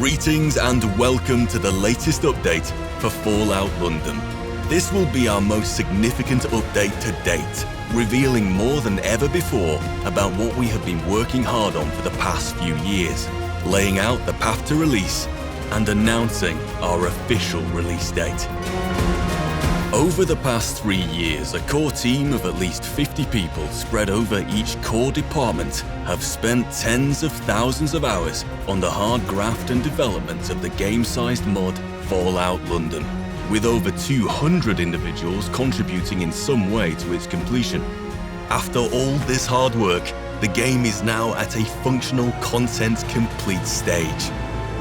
Greetings and welcome to the latest update for Fallout London. This will be our most significant update to date, revealing more than ever before about what we have been working hard on for the past few years, laying out the path to release, and announcing our official release date. Over the past 3 years, a core team of at least 50 people spread over each core department have spent tens of thousands of hours on the hard graft and development of the game-sized mod Fallout London, with over 200 individuals contributing in some way to its completion. After all this hard work, the game is now at a functional content complete stage.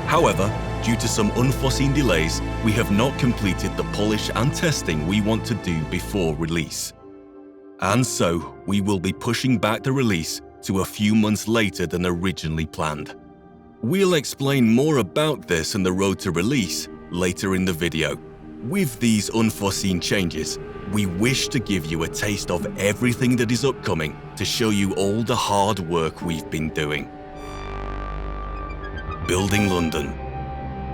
However, due to some unforeseen delays, we have not completed the polish and testing we want to do before release. And so, we will be pushing back the release to a few months later than originally planned. We'll explain more about this and the road to release later in the video. With these unforeseen changes, we wish to give you a taste of everything that is upcoming to show you all the hard work we've been doing. Building London.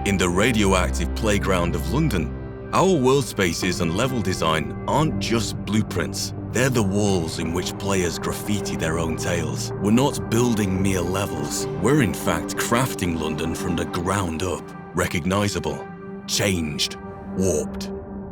In the radioactive playground of London, our world spaces and level design aren't just blueprints. They're the walls in which players graffiti their own tales. We're not building mere levels. We're in fact crafting London from the ground up. Recognizable, changed, warped.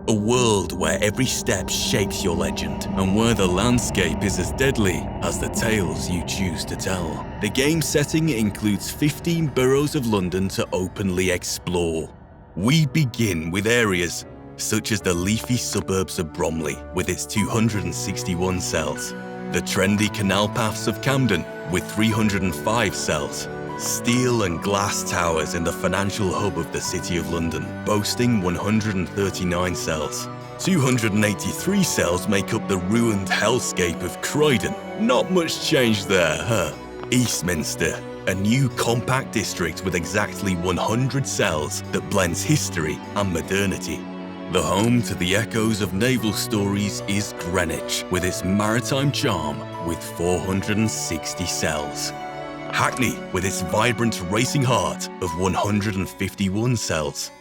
A world where every step shakes your legend, and where the landscape is as deadly as the tales you choose to tell. The game setting includes 15 boroughs of London to openly explore. We begin with areas such as the leafy suburbs of Bromley with its 261 cells, the trendy canal paths of Camden with 305 cells, steel and glass towers in the financial hub of the City of London, boasting 139 cells. 283 cells make up the ruined hellscape of Croydon. Not much change there, huh? Eastminster, a new compact district with exactly 100 cells that blends history and modernity. The home to the echoes of naval stories is Greenwich, with its maritime charm with 460 cells. Hackney, with its vibrant racing heart of 151 cells.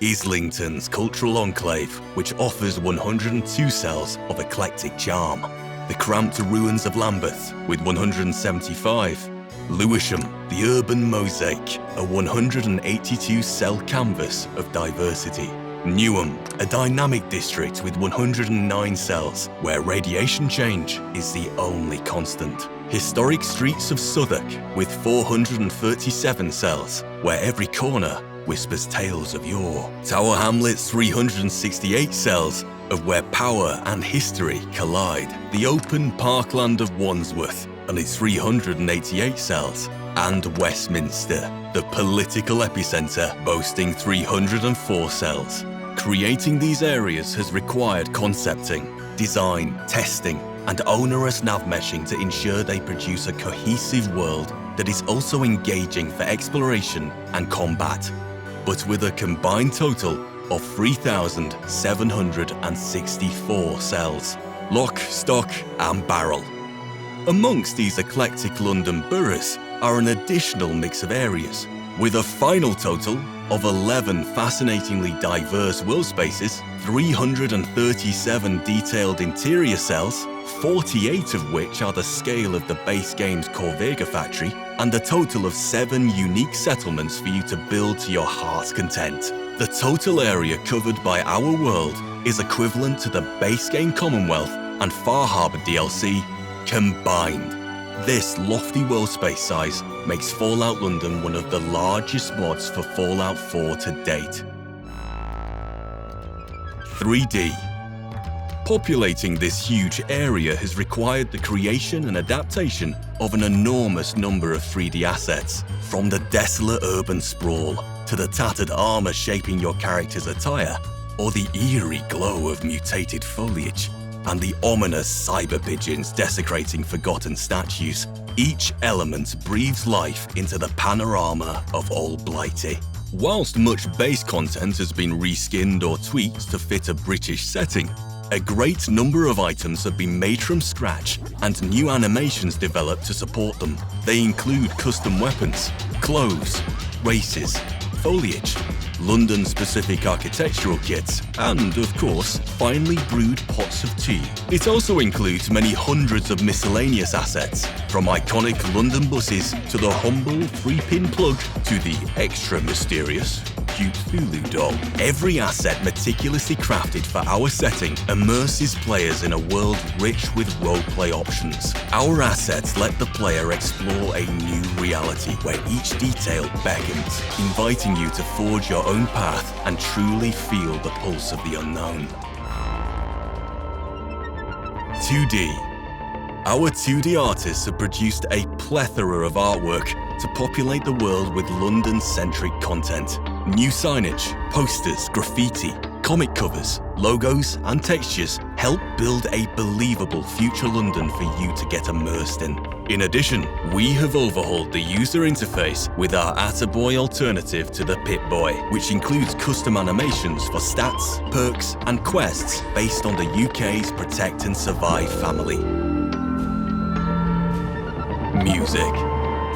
Islington's cultural enclave, which offers 102 cells of eclectic charm. The cramped ruins of Lambeth, with 175. Lewisham, the urban mosaic, a 182-cell canvas of diversity. Newham, a dynamic district with 109 cells, where radiation change is the only constant. Historic streets of Southwark with 437 cells, where every corner whispers tales of yore. Tower Hamlet's 368 cells, of where power and history collide. The open parkland of Wandsworth and its 388 cells. And Westminster, the political epicentre, boasting 304 cells. Creating these areas has required concepting, design, testing, and onerous nav meshing to ensure they produce a cohesive world that is also engaging for exploration and combat, but with a combined total of 3,764 cells. Lock, stock, and barrel. Amongst these eclectic London boroughs are an additional mix of areas, with a final total of 11 fascinatingly diverse world spaces, 337 detailed interior cells, 48 of which are the scale of the base game's Corvega factory, and a total of 7 unique settlements for you to build to your heart's content. The total area covered by our world is equivalent to the base game Commonwealth and Far Harbor DLC combined. This lofty world space size makes Fallout London one of the largest mods for Fallout 4 to date. 3D. Populating this huge area has required the creation and adaptation of an enormous number of 3D assets, from the desolate urban sprawl to the tattered armor shaping your character's attire, or the eerie glow of mutated foliage, and the ominous cyber pigeons desecrating forgotten statues. Each element breathes life into the panorama of Old Blighty. Whilst much base content has been reskinned or tweaked to fit a British setting, a great number of items have been made from scratch and new animations developed to support them. They include custom weapons, clothes, races, foliage, London-specific architectural kits, and, of course, finely brewed pots of tea. It also includes many hundreds of miscellaneous assets, from iconic London buses to the humble 3-pin plug to the extra mysterious 𝗙𝗪𝗡𝗙 doll. Every asset meticulously crafted for our setting immerses players in a world rich with roleplay options. Our assets let the player explore a new reality where each detail beckons, inviting you to forge your own path and truly feel the pulse of the unknown. 2D. Our 2D artists have produced a plethora of artwork to populate the world with London-centric content. New signage, posters, graffiti, comic covers, logos, and textures help build a believable future London for you to get immersed in. In addition, we have overhauled the user interface with our Attaboy alternative to the Pip-Boy, which includes custom animations for stats, perks, and quests based on the UK's Protect and Survive family. Music.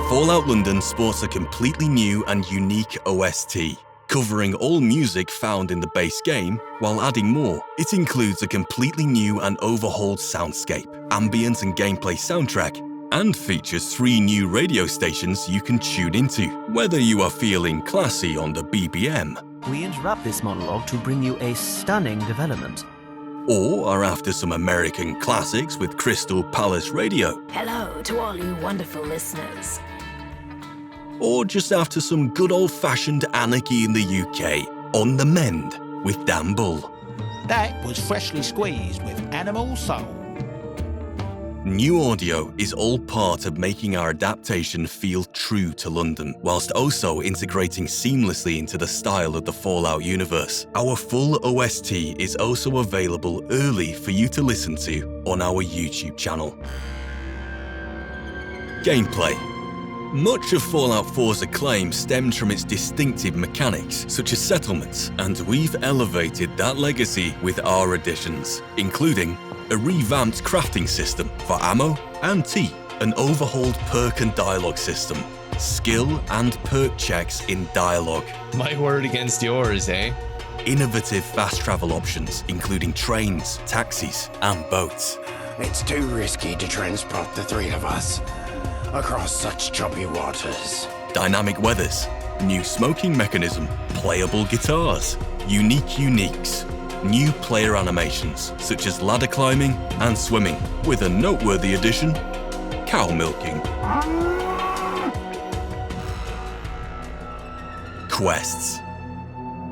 Fallout London sports a completely new and unique OST, covering all music found in the base game while adding more. It includes a completely new and overhauled soundscape, ambient and gameplay soundtrack, and features 3 new radio stations you can tune into, whether you are feeling classy on the BBM. We interrupt this monologue to bring you a stunning development. Or are after some American classics with Crystal Palace Radio. Hello to all you wonderful listeners. Or just after some good old-fashioned anarchy in the UK, On the Mend with Dan Bull. That was freshly squeezed with Animal Soul. New audio is all part of making our adaptation feel true to London, whilst also integrating seamlessly into the style of the Fallout universe. Our full OST is also available early for you to listen to on our YouTube channel. Gameplay. Much of Fallout 4's acclaim stems from its distinctive mechanics, such as settlements, and we've elevated that legacy with our additions, including a revamped crafting system for ammo and tea, an overhauled perk and dialogue system, skill and perk checks in dialogue. My word against yours, eh? Innovative fast travel options, including trains, taxis, and boats. It's too risky to transport the 3 of us across such choppy waters. Dynamic weathers, new smoking mechanism, playable guitars, unique uniques, new player animations such as ladder climbing and swimming, with a noteworthy addition, cow milking. Quests.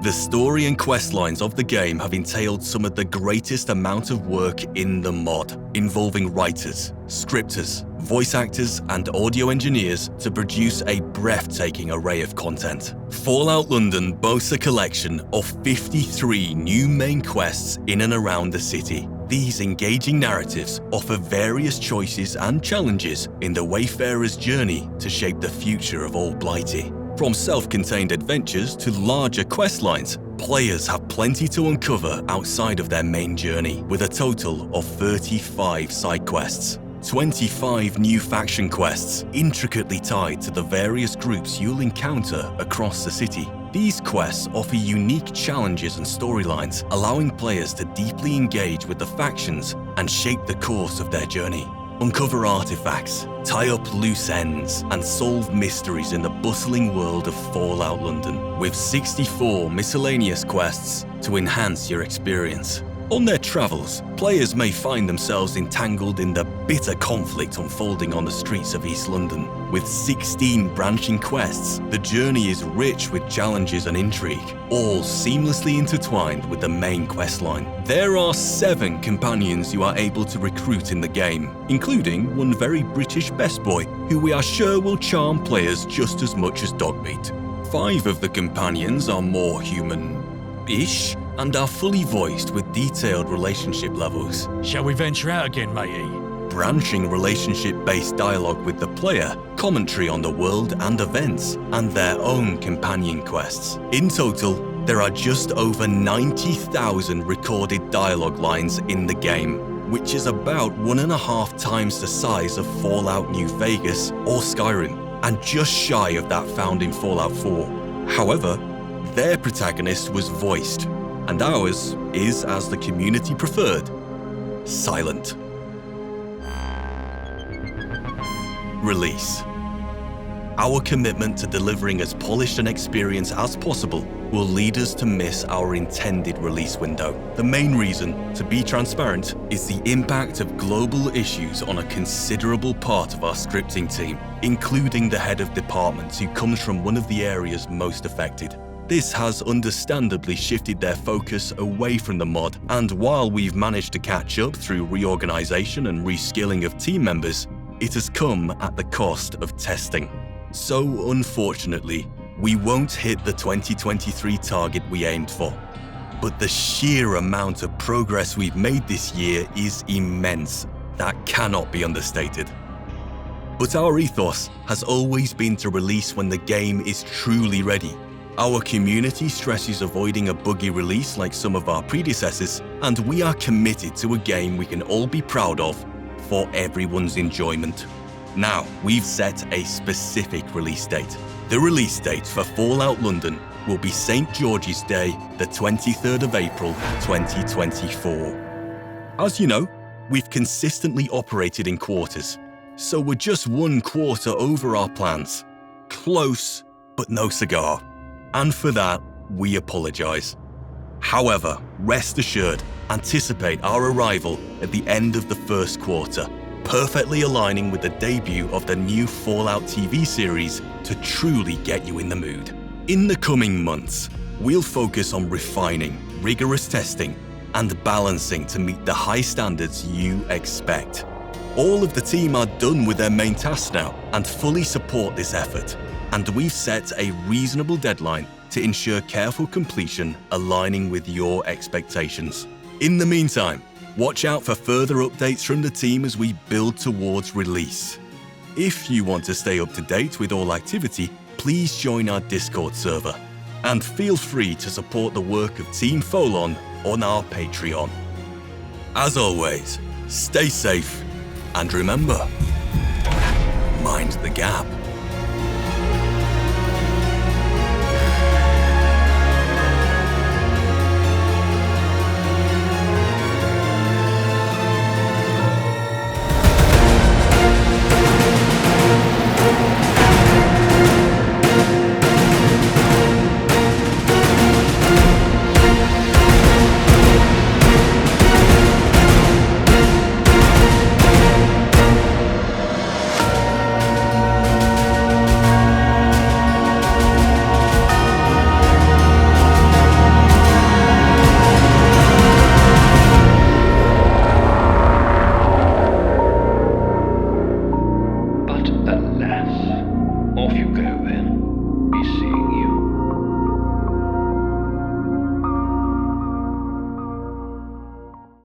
The story and quest lines of the game have entailed some of the greatest amount of work in the mod, involving writers, scripters, voice actors, and audio engineers to produce a breathtaking array of content. Fallout London boasts a collection of 53 new main quests in and around the city. These engaging narratives offer various choices and challenges in the Wayfarer's journey to shape the future of Old Blighty. From self-contained adventures to larger quest lines, players have plenty to uncover outside of their main journey, with a total of 35 side quests. 25 new faction quests, intricately tied to the various groups you'll encounter across the city. These quests offer unique challenges and storylines, allowing players to deeply engage with the factions and shape the course of their journey. Uncover artifacts, tie up loose ends, and solve mysteries in the bustling world of Fallout London, with 64 miscellaneous quests to enhance your experience. On their travels, players may find themselves entangled in the bitter conflict unfolding on the streets of East London. With 16 branching quests, the journey is rich with challenges and intrigue, all seamlessly intertwined with the main quest line. There are 7 companions you are able to recruit in the game, including one very British best boy, who we are sure will charm players just as much as Dogmeat. 5 of the companions are more human-ish, and are fully voiced with detailed relationship levels. Shall we venture out again, matey? Branching relationship-based dialogue with the player, commentary on the world and events, and their own companion quests. In total, there are just over 90,000 recorded dialogue lines in the game, which is about 1.5 times the size of Fallout New Vegas or Skyrim, and just shy of that found in Fallout 4. However, their protagonist was voiced, and ours is, as the community preferred, silent. Release. Our commitment to delivering as polished an experience as possible will lead us to miss our intended release window. The main reason, to be transparent, is the impact of global issues on a considerable part of our scripting team, including the head of departments who comes from one of the areas most affected. This has understandably shifted their focus away from the mod, and while we've managed to catch up through reorganization and reskilling of team members, it has come at the cost of testing. So unfortunately, we won't hit the 2023 target we aimed for. But the sheer amount of progress we've made this year is immense. That cannot be understated. But our ethos has always been to release when the game is truly ready. Our community stresses avoiding a buggy release like some of our predecessors, and we are committed to a game we can all be proud of for everyone's enjoyment. Now, we've set a specific release date. The release date for Fallout London will be St. George's Day, the 23rd of April, 2024. As you know, we've consistently operated in quarters, so we're just one quarter over our plans. Close, but no cigar. And for that, we apologize. However, rest assured, anticipate our arrival at the end of the first quarter, perfectly aligning with the debut of the new Fallout TV series to truly get you in the mood. In the coming months, we'll focus on refining, rigorous testing, and balancing to meet the high standards you expect. All of the team are done with their main tasks now and fully support this effort, and we've set a reasonable deadline to ensure careful completion aligning with your expectations. In the meantime, watch out for further updates from the team as we build towards release. If you want to stay up to date with all activity, please join our Discord server. And feel free to support the work of Team FOLON on our Patreon. As always, stay safe and remember, mind the gap.